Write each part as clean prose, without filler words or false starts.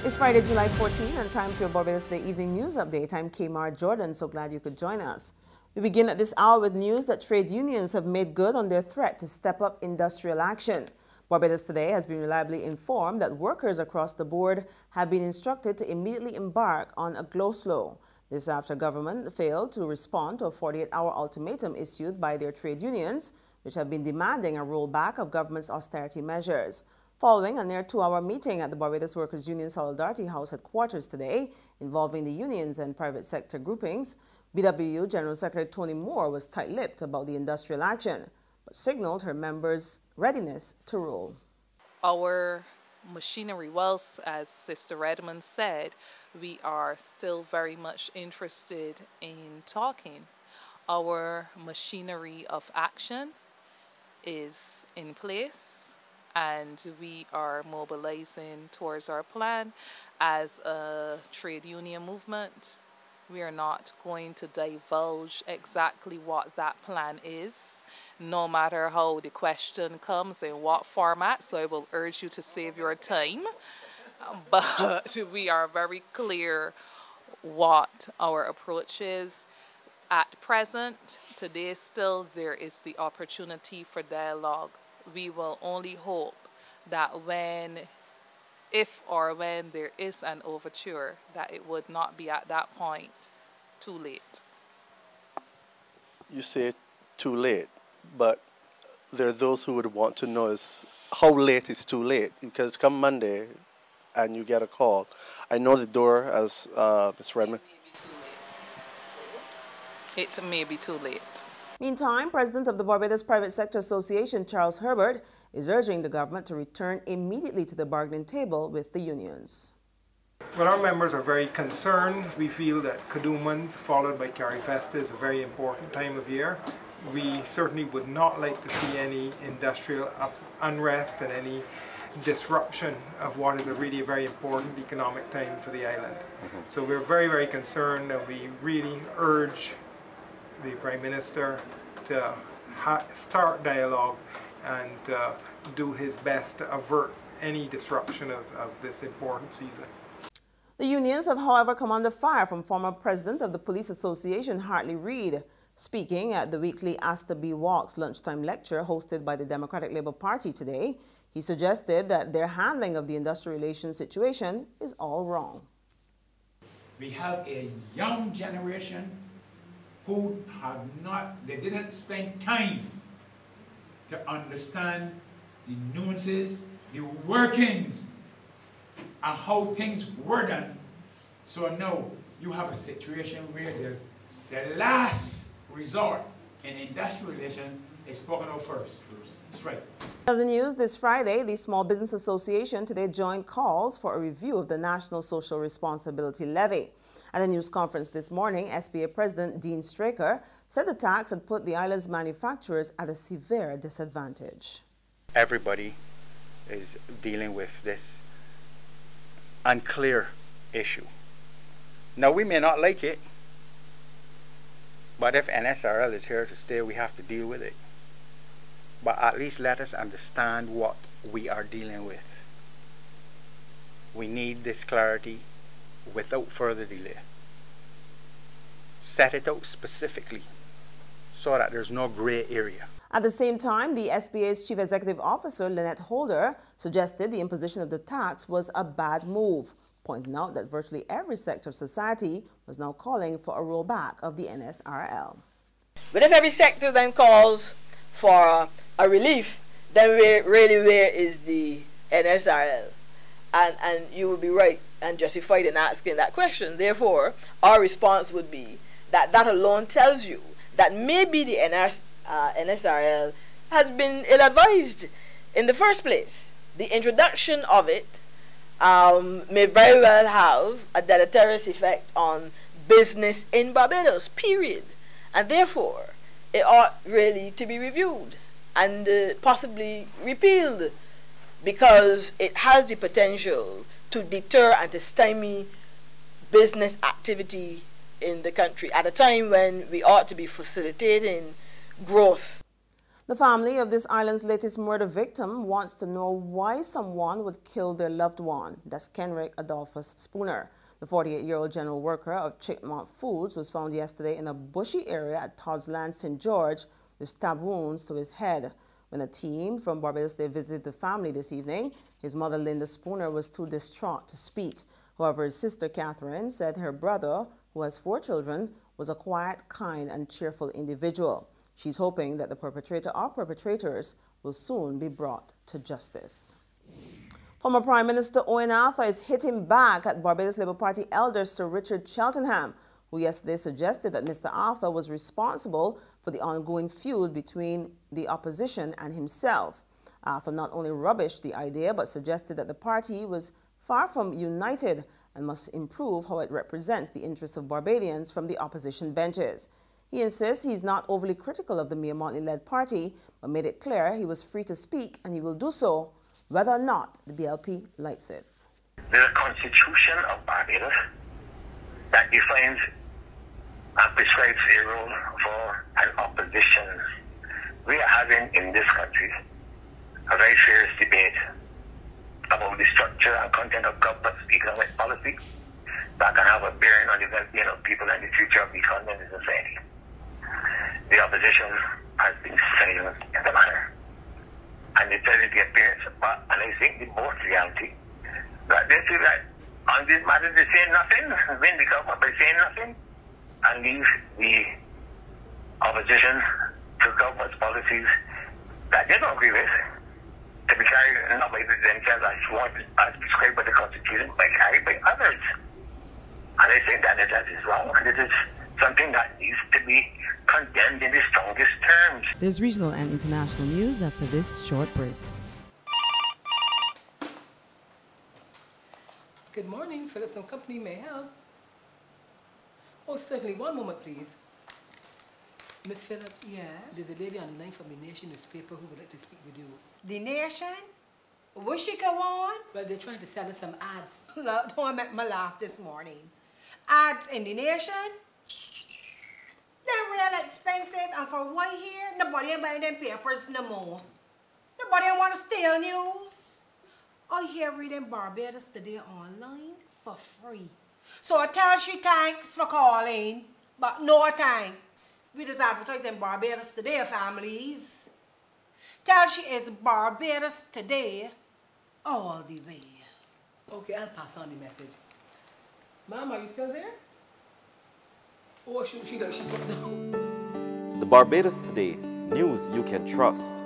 It's Friday, July 14, and time for your Barbados Day Evening News Update. I'm Kmar Jordan, so glad you could join us. We begin at this hour with news that trade unions have made good on their threat to step up industrial action. Barbados Today has been reliably informed that workers across the board have been instructed to immediately embark on a go-slow. This after government failed to respond to a 48-hour ultimatum issued by their trade unions, which have been demanding a rollback of government's austerity measures. Following a near 2-hour meeting at the Barbados Workers' Union Solidarity House headquarters today, involving the unions and private sector groupings, BWU General Secretary Tony Moore was tight-lipped about the industrial action, but signaled her members' readiness to roll. Our machinery, whilst, as Sister Redmond said, we are still very much interested in talking. Our machinery of action is in place, and we are mobilizing towards our plan as a trade union movement. We are not going to divulge exactly what that plan is, no matter how the question comes in what format, so I will urge you to save your time. But we are very clear what our approach is. At present, today still, there is the opportunity for dialogue. We will only hope that if or when there is an overture, that it would not be at that point too late. You say too late, but there are those who would want to know is how late is too late, because come Monday and you get a call. I know the door, as Ms. Redmond. It may be too late. Meantime, President of the Barbados Private Sector Association, Charles Herbert, is urging the government to return immediately to the bargaining table with the unions. Well, our members are very concerned. We feel that Kadooman, followed by Carifesta, is a very important time of year. We certainly would not like to see any industrial unrest and any disruption of what is a really very important economic time for the island. So we're very, very concerned, and we really urge the Prime Minister to start dialogue and do his best to avert any disruption of this important season. The unions have, however, come under fire from former President of the Police Association, Hartley Reid. Speaking at the weekly Asta B. Walks lunchtime lecture hosted by the Democratic Labour Party today, he suggested that their handling of the industrial relations situation is all wrong. We have a young generation who they didn't spend time to understand the nuances, the workings, and how things were done. So now you have a situation where the last resort in industrial relations is spoken of first. That's right. In the news this Friday, the Small Business Association today joined calls for a review of the National Social Responsibility Levy. At a news conference this morning, SBA President Dean Straker said the tax had put the island's manufacturers at a severe disadvantage. Everybody is dealing with this unclear issue. Now, we may not like it, but if NSRL is here to stay, we have to deal with it. But at least let us understand what we are dealing with. We need this clarity without further delay. Set it out specifically so that there's no gray area. At the same time, the SBA's Chief Executive Officer, Lynette Holder, suggested the imposition of the tax was a bad move, pointing out that virtually every sector of society was now calling for a rollback of the NSRL. But if every sector then calls for a relief, then where is the NSRL? And you would be right and justified in asking that question. Therefore, our response would be that that alone tells you that maybe the NSRL has been ill-advised in the first place. The introduction of it may very well have a deleterious effect on business in Barbados, period. And therefore, it ought really to be reviewed and possibly repealed, because it has the potential to deter and to stymie business activity in the country at a time when we ought to be facilitating growth. The family of this island's latest murder victim wants to know why someone would kill their loved one. That's Kenrick Adolphus Spooner. The 48-year-old general worker of Chickmont Foods was found yesterday in a bushy area at Todd's Land, St. George, with stab wounds to his head. When a team from Barbados visited the family this evening, his mother, Linda Spooner, was too distraught to speak. However, his sister, Catherine, said her brother, who has 4 children, was a quiet, kind, and cheerful individual. She's hoping that the perpetrator or perpetrators will soon be brought to justice. Former Prime Minister Owen Arthur is hitting back at Barbados Labour Party elder Sir Richard Cheltenham, who yesterday suggested that Mr. Arthur was responsible for the ongoing feud between the opposition and himself. Arthur not only rubbished the idea, but suggested that the party was far from united and must improve how it represents the interests of Barbadians from the opposition benches. He insists he's not overly critical of the Mia Motley-led party, but made it clear he was free to speak and he will do so, whether or not the BLP likes it. There's a constitution of Barbados that defines and prescribes a role for an opposition. We are having in this country a very serious debate about the structure and content of government economic policy that can have a bearing on the well-being of people and the future of the economy and the society. The opposition has been silent in the matter. And they tell you the appearance, and I think the most reality, that they feel that on this matter they say nothing, win the government by saying nothing, and leave the opposition to government's policies that they don't agree with to be carried not by themselves as prescribed by the Constitution, but carried by others. And I think that is wrong, and it is something that needs to be condemned in the strongest terms. There's regional and international news after this short break. Good morning, Phillips & Company, may I help? Oh, certainly. One moment, please. Miss Phillips? Yeah? There's a lady on the line from the Nation newspaper who would like to speak with you. The Nation? Will she go on? Well, they're trying to sell us some ads. Look, don't make me laugh this morning. Ads in the Nation? They're real expensive, and for what here, nobody ain't buying them papers no more. Nobody want to steal news. I hear reading Barbados Today online for free. So I tell she thanks for calling, but no thanks. We just advertise in Barbados Today, families. Tell she is Barbados Today all the way. Okay, I'll pass on the message. Ma'am, are you still there? Oh, she put down. The Barbados Today, news you can trust.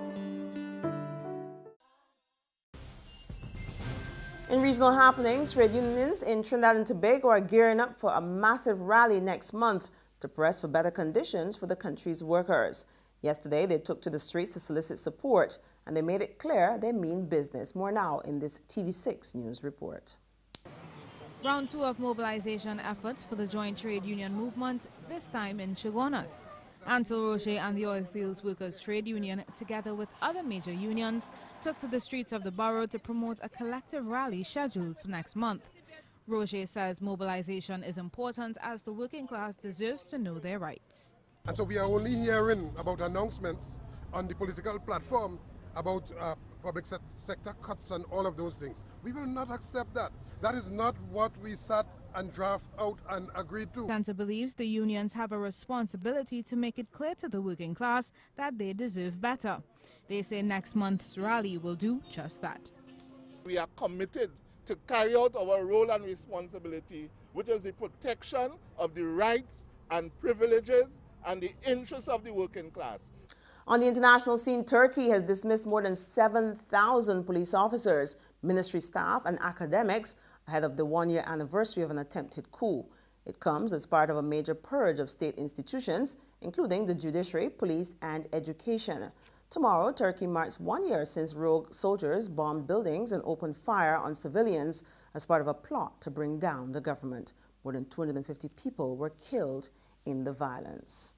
In regional happenings, trade unions in Trinidad and Tobago are gearing up for a massive rally next month to press for better conditions for the country's workers. Yesterday, they took to the streets to solicit support, and they made it clear they mean business. More now in this TV6 News report. Round 2 of mobilization efforts for the joint trade union movement, this time in Chaguanas. Ansel Roche and the Oilfields Workers Trade Union, together with other major unions, took to the streets of the borough to promote a collective rally scheduled for next month. Roche says mobilization is important as the working class deserves to know their rights. And so we are only hearing about announcements on the political platform about public sector cuts and all of those things. We will not accept that. That is not what we sat and draft out and agreed to. Santa believes the unions have a responsibility to make it clear to the working class that they deserve better. They say next month's rally will do just that. We are committed to carry out our role and responsibility, which is the protection of the rights and privileges and the interests of the working class. On the international scene, Turkey has dismissed more than 7,000 police officers, ministry staff, and academics ahead of the one-year anniversary of an attempted coup. It comes as part of a major purge of state institutions, including the judiciary, police, and education. Tomorrow, Turkey marks 1 year since rogue soldiers bombed buildings and opened fire on civilians as part of a plot to bring down the government. More than 250 people were killed in the violence.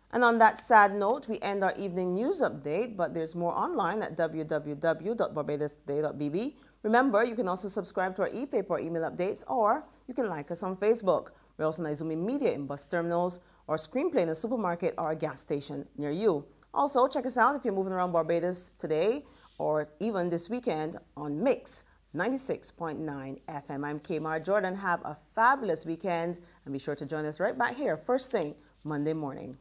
And on that sad note, we end our evening news update, but there's more online at www.barbadostoday.bb. Remember, you can also subscribe to our e-paper or email updates, or you can like us on Facebook. We're also on Izumi Media in bus terminals, or Screenplay in a supermarket or a gas station near you. Also, check us out if you're moving around Barbados today or even this weekend on Mix 96.9 FM. I'm Kmar Jordan. Have a fabulous weekend and be sure to join us right back here first thing Monday morning.